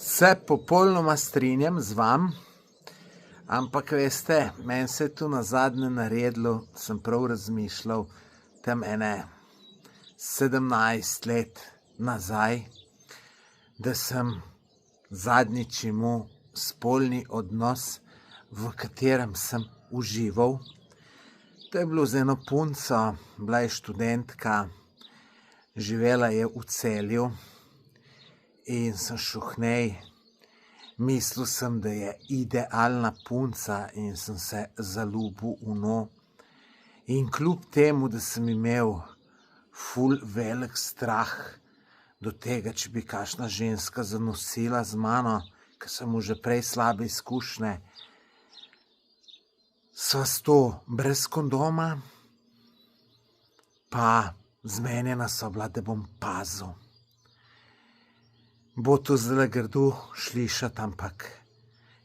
Se popolnoma strinjam z vami, ampak veste, meni se je tu nazadnje naredilo, sem prav razmišljal, tam ene 17 let nazaj, da sem zadnjič imel spolni odnos, v katerem sem užival. To je bilo z eno punco, bila je študentka, živela je v Celju in sem šel k njej. Mislil sem, da je idealna punca in sem se zaljubil v njo. In kljub temu, da sem imel ful velik strah do tega, če bi kakšna ženska zanosila z mano, ker sem mu že prej slabe izkušnje, sva s to brez kondoma, pa zmenjena sva bila, da bom pazil. Bo to zdaj grdo slišati, ampak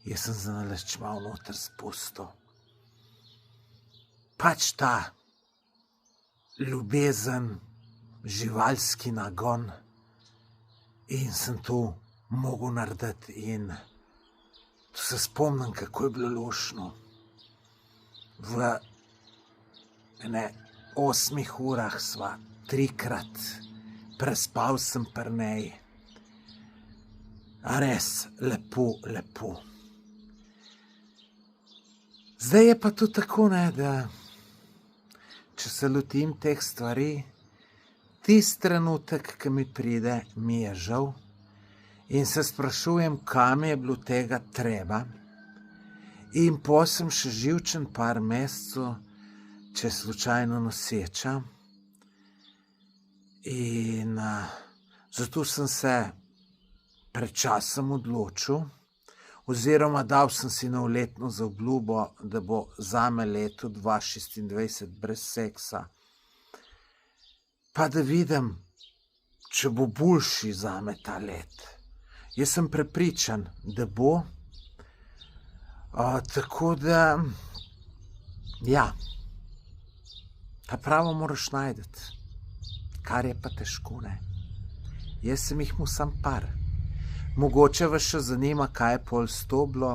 jaz sem zanalašč malo noter spustil. Pač ta ljubezen, živalski nagon, in sem to mogel narediti in to se spomnim, kako je bilo luštno. V ene 8 urah sva 3-krat, prespal sem pri njej. A res lepo, lepo. Zdaj je pa to tako, ne, da če se lotim teh stvari, tisti trenutek, ki mi pride, mi je žal in se sprašujem, kam je bilo tega treba. In po sem še živčen par mesecev, če slučajno noseča. In zato sem se pred časom odločil, oziroma dal sem si novoletno zaobljubo, da bo zame leto 2026 brez seksa. Pa da vidim, če bo boljši zame ta let. Jaz sem prepričan, da bo. Tako da, ja, ta pravo moraš najti, kar je pa težko, ne. Jaz sem jih imel samo par. Mogoče vas še zanima, kaj je pol s to bilo.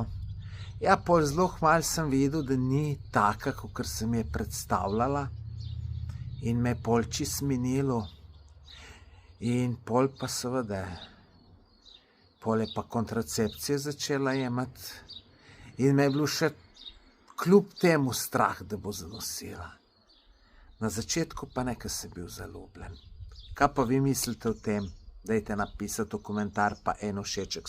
Ja, pol zelo hmal sem videl, da ni taka, kakor se mi je predstavljala. In me je pol čisto minilo. In pol pa seveda, pol je pa kontracepcije začela jemati. In me je bilo še kljub temu strah, da bo zanosila. Na začetku pa ne, ker sem bil zaljubljen. Kaj pa vi mislite o tem? Dajte napisati v komentar pa en všeček.